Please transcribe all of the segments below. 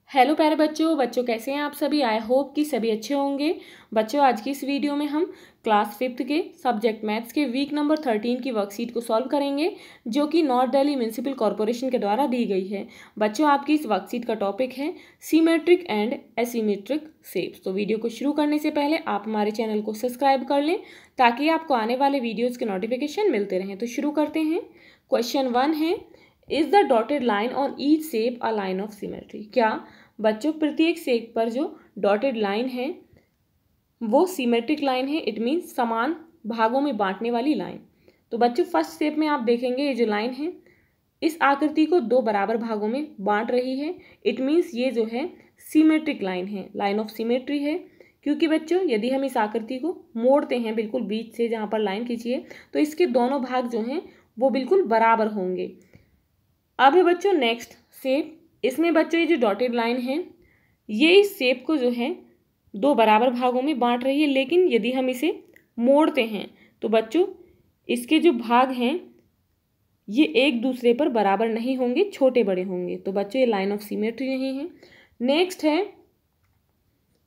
Hello प्यारे बच्चों कैसे हैं आप सभी। आई होप कि सभी अच्छे होंगे। बच्चों आज की इस वीडियो में हम क्लास 5th के सब्जेक्ट मैथ्स के वीक नंबर 13 की वर्कशीट को सॉल्व करेंगे, जो कि नॉर्थ दिल्ली म्यूनिसिपल कॉरपोरेशन के द्वारा दी गई है। बच्चों आपकी इस वर्कशीट का टॉपिक है सिमेट्रिक एंड एसिमेट्रिक शेप्स। तो वीडियो को शुरू करने से पहले आप हमारे चैनल को सब्सक्राइब कर लें ताकि आपको आने वाले वीडियोज़ के नोटिफिकेशन मिलते रहें। तो शुरू करते हैं। क्वेश्चन 1 है, is the dotted line on each shape a line of symmetry. क्या बच्चों प्रत्येक शेप पर जो डॉटेड लाइन है वो सिमेट्रिक लाइन है। इट मीन्स समान भागों में बांटने वाली लाइन। तो बच्चों फर्स्ट शेप में आप देखेंगे ये जो लाइन है इस आकृति को दो बराबर भागों में बांट रही है। इट मीन्स ये जो है सिमेट्रिक लाइन है, लाइन ऑफ सिमेट्री है। क्योंकि बच्चों यदि हम इस आकृति को मोड़ते हैं बिल्कुल बीच से, जहाँ पर लाइन खींचिए, तो इसके दोनों भाग जो हैं वो बिल्कुल बराबर होंगे। अब है बच्चों नेक्स्ट शेप। इसमें बच्चों ये जो डॉटेड लाइन है ये इस शेप को जो है दो बराबर भागों में बांट रही है, लेकिन यदि हम इसे मोड़ते हैं तो बच्चों इसके जो भाग हैं ये एक दूसरे पर बराबर नहीं होंगे, छोटे बड़े होंगे। तो बच्चों ये लाइन ऑफ सिमेट्री नहीं है। नेक्स्ट है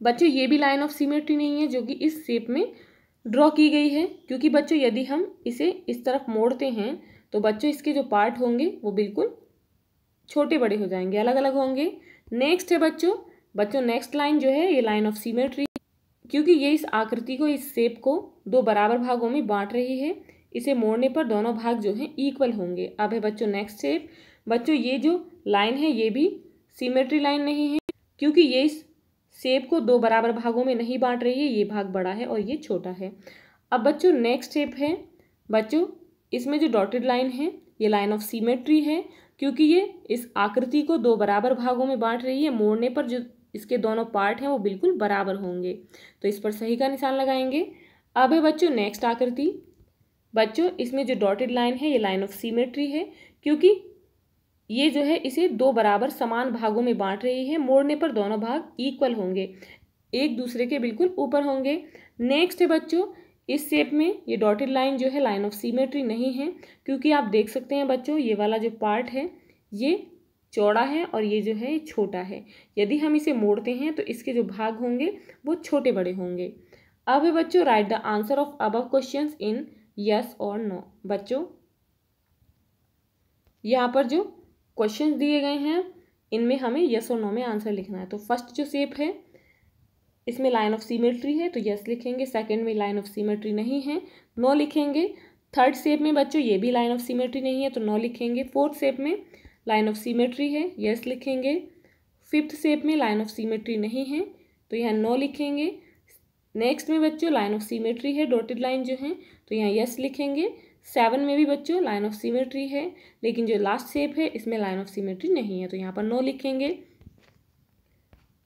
बच्चों ये भी लाइन ऑफ सिमेट्री नहीं है जो कि इस शेप में ड्रॉ की गई है। क्योंकि बच्चों यदि हम इसे इस तरफ मोड़ते हैं तो बच्चों इसके जो पार्ट होंगे वो बिल्कुल छोटे बड़े हो जाएंगे, अलग अलग होंगे। नेक्स्ट है बच्चों नेक्स्ट लाइन जो है ये लाइन ऑफ सिमेट्री, क्योंकि ये इस आकृति को, इस शेप को दो बराबर भागों में बांट रही है। इसे मोड़ने पर दोनों भाग जो हैं इक्वल होंगे। अब है बच्चों नेक्स्ट शेप। बच्चों ये जो लाइन है ये भी सिमेट्री लाइन नहीं है, क्योंकि ये इस शेप को दो बराबर भागों में नहीं बांट रही है। ये भाग बड़ा है और ये छोटा है। अब बच्चों नेक्स्ट शेप है बच्चों इसमें जो डॉटेड लाइन है ये लाइन ऑफ सिमेट्री है, क्योंकि ये इस आकृति को दो बराबर भागों में बांट रही है। मोड़ने पर जो इसके दोनों पार्ट हैं वो बिल्कुल बराबर होंगे। तो इस पर सही का निशान लगाएंगे। अब है बच्चों नेक्स्ट आकृति। बच्चों इसमें जो डॉटेड लाइन है ये लाइन ऑफ सिमेट्री है, क्योंकि ये जो है इसे दो बराबर समान भागों में बांट रही है। मोड़ने पर दोनों भाग इक्वल होंगे, एक दूसरे के बिल्कुल ऊपर होंगे। नेक्स्ट है बच्चों इस शेप में ये डॉटेड लाइन जो है लाइन ऑफ सिमेट्री नहीं है, क्योंकि आप देख सकते हैं बच्चों ये वाला जो पार्ट है ये चौड़ा है और ये जो है ये छोटा है। यदि हम इसे मोड़ते हैं तो इसके जो भाग होंगे वो छोटे बड़े होंगे। अब है बच्चों right the answer of above questions in yes और नो। बच्चों यहाँ पर जो क्वेश्चंस दिए गए हैं इनमें हमें यस और नो में आंसर लिखना है। तो फर्स्ट जो शेप है इसमें लाइन ऑफ सिमेट्री है तो यस लिखेंगे। सेकंड में लाइन ऑफ सिमेट्री नहीं है, नो लिखेंगे। थर्ड शेप में बच्चों ये भी लाइन ऑफ सिमेट्री नहीं है तो नो लिखेंगे। फोर्थ शेप में लाइन ऑफ सिमेट्री है, यस लिखेंगे। फिफ्थ शेप में लाइन ऑफ सिमेट्री नहीं है तो यहाँ नो लिखेंगे। नेक्स्ट में बच्चों लाइन ऑफ सिमेट्री है, डॉटेड लाइन जो है, तो यहाँ यस लिखेंगे। 7 में भी बच्चों लाइन ऑफ सिमेट्री है, लेकिन जो लास्ट शेप है इसमें लाइन ऑफ सिमेट्री नहीं है तो यहाँ पर नो लिखेंगे।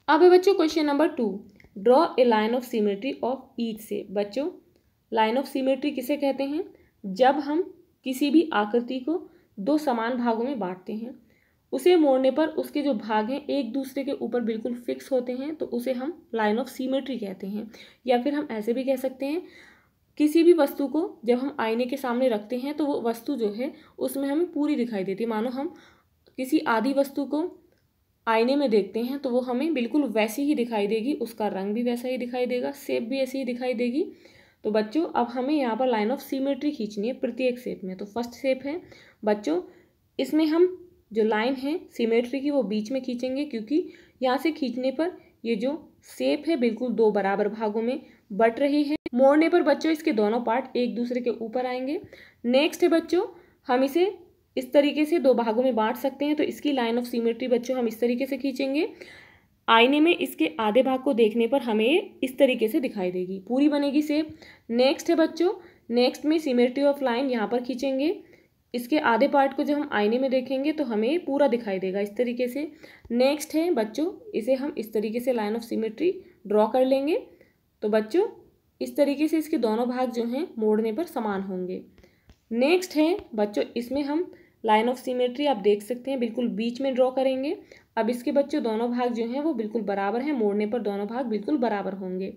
अब है बच्चों question number 2, draw a line of symmetry of each shape. बच्चों लाइन ऑफ सिमेट्री किसे कहते हैं? जब हम किसी भी आकृति को दो समान भागों में बांटते हैं, उसे मोड़ने पर उसके जो भाग हैं एक दूसरे के ऊपर बिल्कुल फिक्स होते हैं, तो उसे हम लाइन ऑफ सिमेट्री कहते हैं। या फिर हम ऐसे भी कह सकते हैं, किसी भी वस्तु को जब हम आईने के सामने रखते हैं तो वो वस्तु जो है उसमें हमें पूरी दिखाई देती है। मानो हम किसी आधी वस्तु को आईने में देखते हैं तो वो हमें बिल्कुल वैसी ही दिखाई देगी, उसका रंग भी वैसा ही दिखाई देगा, शेप भी ऐसी ही दिखाई देगी। तो बच्चों अब हमें यहाँ पर लाइन ऑफ सिमेट्री खींचनी है प्रत्येक शेप में। तो फर्स्ट शेप है बच्चों इसमें हम जो लाइन है सिमेट्री की वो बीच में खींचेंगे, क्योंकि यहाँ से खींचने पर ये जो शेप है बिल्कुल दो बराबर भागों में बट रही है। मोड़ने पर बच्चों इसके दोनों पार्ट एक दूसरे के ऊपर आएंगे। नेक्स्ट है बच्चों हम इसे इस तरीके से दो भागों में बांट सकते हैं, तो इसकी लाइन ऑफ सिमेट्री बच्चों हम इस तरीके से खींचेंगे। आईने में इसके आधे भाग को देखने पर हमें इस तरीके से दिखाई देगी, पूरी बनेगी शेप। नेक्स्ट है बच्चों नेक्स्ट में सिमेट्री ऑफ लाइन यहाँ पर खींचेंगे। इसके आधे पार्ट को जब हम आईने में देखेंगे तो हमें पूरा दिखाई देगा इस तरीके से। नेक्स्ट है बच्चों इसे हम इस तरीके से लाइन ऑफ सिमेट्री ड्रॉ कर लेंगे। तो बच्चों इस तरीके से इसके दोनों भाग जो हैं मोड़ने पर समान होंगे। नेक्स्ट है बच्चों इसमें हम लाइन ऑफ सिमेट्री आप देख सकते हैं बिल्कुल बीच में ड्रॉ करेंगे। अब इसके बच्चों दोनों भाग जो हैं वो बिल्कुल बराबर हैं, मोड़ने पर दोनों भाग बिल्कुल बराबर होंगे।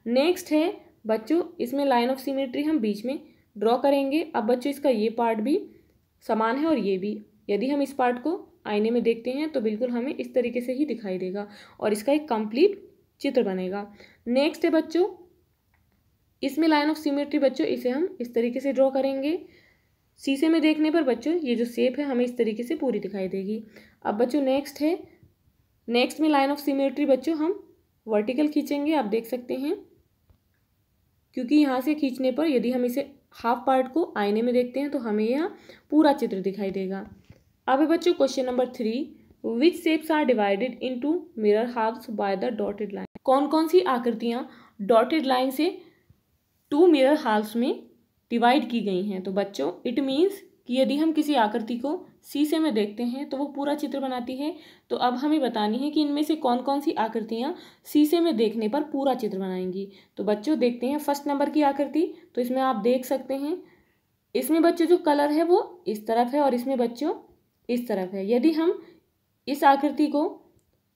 नेक्स्ट है बच्चों इसमें लाइन ऑफ सिमेट्री हम बीच में ड्रॉ करेंगे। अब बच्चों इसका ये पार्ट भी समान है और ये भी। यदि हम इस पार्ट को आईने में देखते हैं तो बिल्कुल हमें इस तरीके से ही दिखाई देगा और इसका एक कंप्लीट चित्र बनेगा। नेक्स्ट है बच्चों, इसमें लाइन ऑफ सिमेट्री बच्चों, इसे हम इस तरीके से ड्रॉ करेंगे। शीशे में देखने पर बच्चों ये जो शेप है हमें इस तरीके से पूरी दिखाई देगी। अब बच्चों नेक्स्ट है, नेक्स्ट में लाइन ऑफ सिमेट्री बच्चों हम वर्टिकल खींचेंगे, आप देख सकते हैं, क्योंकि यहाँ से खींचने पर यदि हम इसे हाफ पार्ट को आईने में देखते हैं तो हमें यहाँ पूरा चित्र दिखाई देगा। अब है बच्चों question number 3, which shapes are divided into mirror halves by the dotted line. कौन कौन सी आकृतियाँ डॉटेड लाइन से 2 मिरर हाफ्स में डिवाइड की गई हैं। तो बच्चों इट मीन्स कि यदि हम किसी आकृति को शीशे में देखते हैं तो वो पूरा चित्र बनाती है। तो अब हमें बतानी है कि इनमें से कौन कौन सी आकृतियाँ शीशे में देखने पर पूरा चित्र बनाएंगी। तो बच्चों देखते हैं फर्स्ट नंबर की आकृति। तो इसमें आप देख सकते हैं, इसमें बच्चों जो कलर है वो इस तरफ है और इसमें बच्चों इस तरफ है। यदि हम इस आकृति को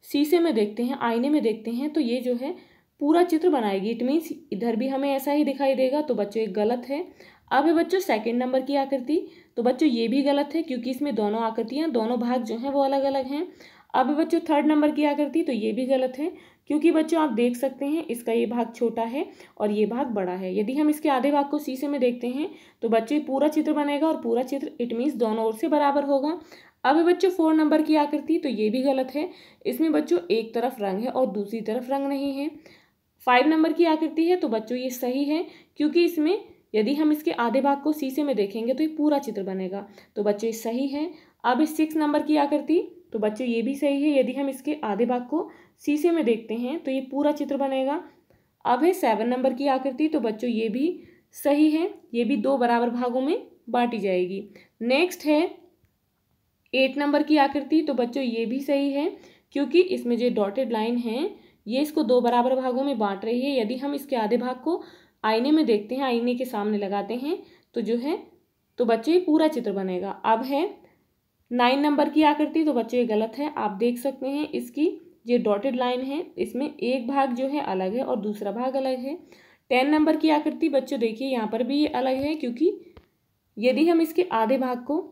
शीशे में देखते हैं, आईने में देखते हैं, तो ये जो है पूरा चित्र बनाएगी। इट मीन्स इधर भी हमें ऐसा ही दिखाई देगा। तो बच्चों एक गलत है। अब है बच्चों सेकंड नंबर की आकृति। तो बच्चों ये भी गलत है क्योंकि इसमें दोनों आकृतियां, दोनों भाग जो हैं वो अलग अलग हैं। अब है बच्चों थर्ड नंबर की आकृति। तो ये भी गलत है क्योंकि बच्चों आप देख सकते हैं इसका ये भाग छोटा है और ये भाग बड़ा है। यदि हम इसके आधे भाग को शीशे में देखते हैं तो बच्चों ये पूरा चित्र बनेगा और पूरा चित्र इट मीन्स दोनों ओर से बराबर होगा। अब है बच्चों 4 नंबर की आकृति। तो ये भी गलत है, इसमें बच्चों एक तरफ रंग है और दूसरी तरफ रंग नहीं है। 5 नंबर की आकृति है। तो बच्चों ये सही है क्योंकि इसमें यदि हम इसके आधे भाग को शीशे में देखेंगे तो ये पूरा चित्र बनेगा। तो बच्चों ये सही है। अब इस 6 नंबर की आकृति। तो बच्चों ये भी सही है, यदि हम इसके आधे भाग को शीशे में देखते हैं तो ये पूरा चित्र बनेगा। अब है 7 नंबर की आकृति। तो बच्चों ये भी सही है, ये भी 2 बराबर भागों में बांटी जाएगी। नेक्स्ट है 8 नंबर की आकृति। तो बच्चों ये भी सही है क्योंकि इसमें जो डॉटेड लाइन है ये इसको 2 बराबर भागों में बांट रही है। यदि हम इसके आधे भाग को आईने में देखते हैं, आईने के सामने लगाते हैं तो जो है तो बच्चे पूरा चित्र बनेगा। अब है 9 नंबर की आकृति। तो बच्चे गलत है, आप देख सकते हैं इसकी जो डॉटेड लाइन है इसमें एक भाग जो है अलग है और दूसरा भाग अलग है। 10 नंबर की आकृति। बच्चों देखिए यहाँ पर भी ये अलग है क्योंकि यदि हम इसके आधे भाग को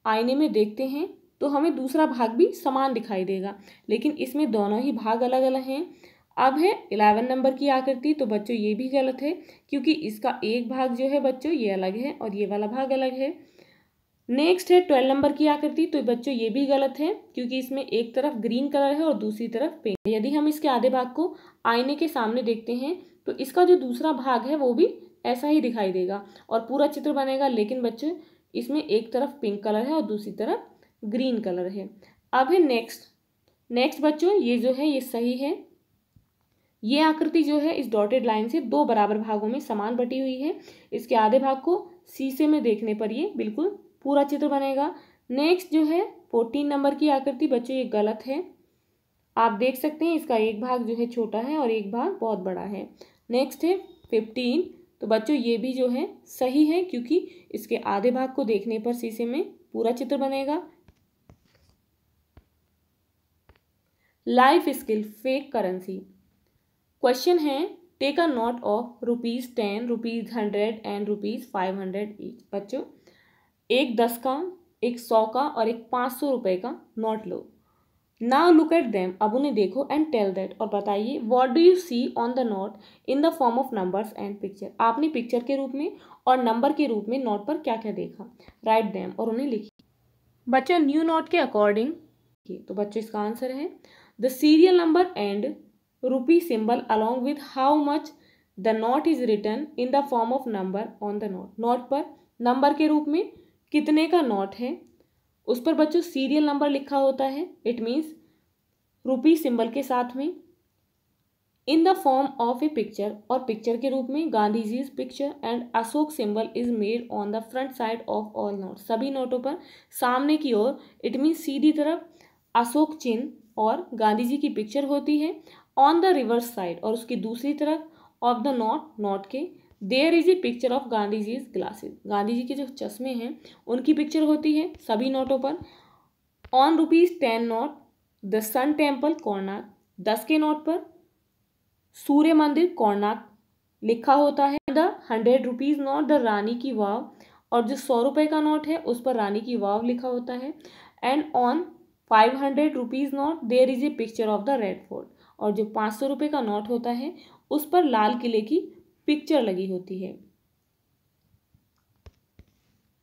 आईने में देखते हैं तो हमें दूसरा भाग भी समान दिखाई देगा, लेकिन इसमें दोनों ही भाग अलग अलग हैं। अब है 11 नंबर की आकृति। तो बच्चों ये भी गलत है क्योंकि इसका एक भाग जो है बच्चों ये अलग है और ये वाला भाग अलग है। नेक्स्ट है 12 नंबर की आकृति। तो बच्चों ये भी गलत है क्योंकि इसमें एक तरफ ग्रीन कलर है और दूसरी तरफ पिंक। यदि हम इसके आधे भाग को आईने के सामने देखते हैं तो इसका जो दूसरा भाग है वो भी ऐसा ही दिखाई देगा और पूरा चित्र बनेगा, लेकिन बच्चों इसमें एक तरफ पिंक कलर है और दूसरी तरफ ग्रीन कलर है। अब है नेक्स्ट बच्चों ये जो है ये सही है। ये आकृति जो है इस डॉटेड लाइन से 2 बराबर भागों में समान बटी हुई है। इसके आधे भाग को शीशे में देखने पर ये बिल्कुल पूरा चित्र बनेगा। नेक्स्ट जो है 14 नंबर की आकृति। बच्चों ये गलत है, आप देख सकते हैं इसका एक भाग जो है छोटा है और एक भाग बहुत बड़ा है। नेक्स्ट है 15। तो बच्चों ये भी जो है सही है क्योंकि इसके आधे भाग को देखने पर शीशे में पूरा चित्र बनेगा। Life skill fake currency. Question है take a note of ₹10, ₹100 and ₹500 each. बच्चों एक 10 का, एक 100 का और एक 500 रुपये का नोट लो। Now look at them. अब उन्हें देखो एंड टेल दैट, और बताइए what do you see on the note in the form of numbers and picture. आपने पिक्चर के रूप में और नंबर के रूप में नोट पर क्या क्या देखा। राइट देम, और उन्हें लिखिए। बच्चों न्यू नोट के अकॉर्डिंग, तो बच्चों इसका आंसर है the serial number and rupee symbol along with how much the note is written in the form of number on the note। Note पर नंबर के रूप में कितने का नोट है उस पर बच्चों सीरियल नंबर लिखा होता है। इट मीन्स रुपी सिंबल के साथ में। In the form of a picture, और पिक्चर के रूप में Gandhi ji picture and Ashok symbol is made on the front side of all note. सभी नोटों पर सामने की ओर, इट मीन्स सीधी तरफ, अशोक चिन्ह और गांधी जी की पिक्चर होती है। ऑन द रिवर्स साइड, और उसकी दूसरी तरफ ऑफ द नोट के, there is a picture of Gandhi ji glasses. Gandhi ji के जो चश्मे हैं उनकी पिक्चर होती है सभी नोटों पर। On ₹10 note the sun temple Konark. 10 के नोट पर सूर्य मंदिर कोणार्क लिखा होता है। द 100 रुपीज नोट द रानी की वाव, और जो 100 रुपये का नोट है उस पर रानी की वाव लिखा होता है। And on 500 rupees note there is a picture of the Red Fort, और जो 500 रुपये का नोट होता है उस पर लाल किले की पिक्चर लगी होती है।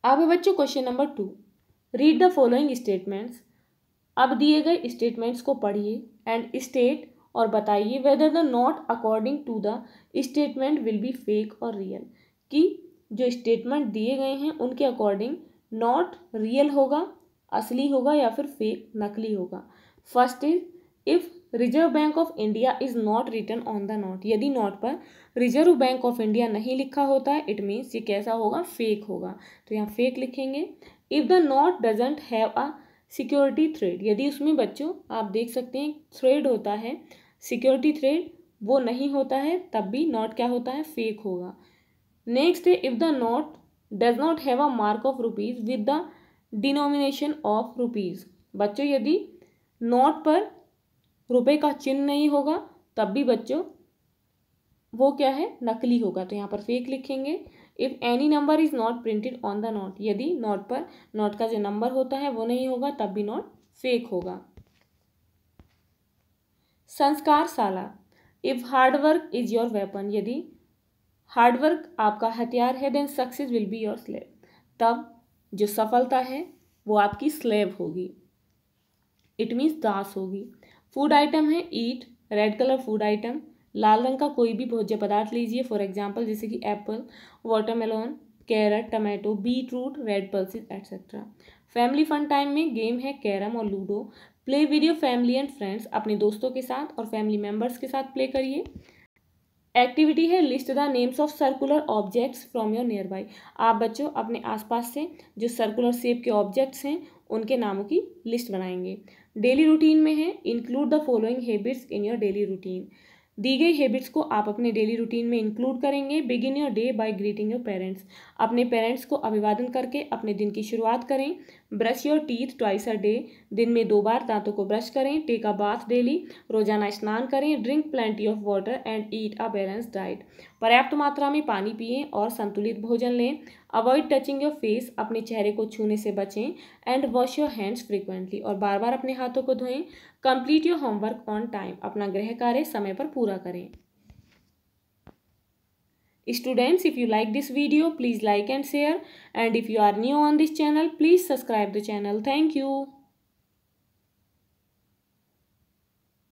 अब है बच्चों question number 2, read the following statements. अब दिए गए स्टेटमेंट्स को पढ़िए एंड स्टेट और बताइए whether the note according to the statement will be fake और रियल, कि जो स्टेटमेंट दिए गए हैं उनके अकॉर्डिंग नोट रियल होगा, असली होगा, या फिर फेक नकली होगा। First is if Reserve Bank of India is not written on the note, यदि नोट पर रिजर्व बैंक ऑफ इंडिया नहीं लिखा होता है इट मीन्स ये कैसा होगा, फेक होगा, तो यहाँ फेक लिखेंगे। If the note doesn't have a security thread, यदि उसमें बच्चों आप देख सकते हैं थ्रेड होता है, सिक्योरिटी थ्रेड वो नहीं होता है, तब भी नोट क्या होता है, फेक होगा। नेक्स्ट है if the note does not have a mark of rupees with the denomination of rupees, बच्चों यदि नोट पर रुपए का चिन्ह नहीं होगा तब भी बच्चों वो क्या है, नकली होगा, तो यहाँ पर फेक लिखेंगे। If any number is not printed on the note, यदि नोट पर नोट का जो नंबर होता है वो नहीं होगा तब भी नोट फेक होगा। Sanskar Shala, if hard work is your weapon, यदि हार्डवर्क आपका हथियार है then success will be your slave, तब जो सफलता है वो आपकी स्लेव होगी, इट मीन्स दास होगी। फूड आइटम है ईट, रेड कलर फूड आइटम, लाल रंग का कोई भी भोज्य पदार्थ लीजिए, फॉर एग्जाम्पल जैसे कि apple, watermelon, carrot, tomato, beetroot, red pulses etcetera. Family fun time में गेम है कैरम और ludo, play with your family and friends, अपने दोस्तों के साथ और फैमिली मेम्बर्स के साथ प्ले करिए। एक्टिविटी है list the names of circular objects from your near by, आप बच्चों अपने आसपास से जो सर्कुलर शेप के ऑब्जेक्ट्स हैं उनके नामों की लिस्ट बनाएंगे। डेली रूटीन में है include the following habits in your daily routine, दी गई हैबिट्स को आप अपने डेली रूटीन में इंक्लूड करेंगे। Begin your day by greeting your parents, अपने पेरेंट्स को अभिवादन करके अपने दिन की शुरुआत करें। Brush your teeth twice a day, दिन में 2 बार दांतों को ब्रश करें। टेक अ बाथ डेली, रोजाना स्नान करें। Drink plenty of water and eat a balance diet, पर्याप्त मात्रा में पानी पिएं और संतुलित भोजन लें। अवॉइड टचिंग योर फेस, अपने चेहरे को छूने से बचें। And wash your hands frequently, और बार बार अपने हाथों को धोएं। Complete your homework on time, अपना गृह कार्य समय पर पूरा करें। Students, if you like this video, please like and share, and if you are new on this channel, please subscribe the channel. Thank you.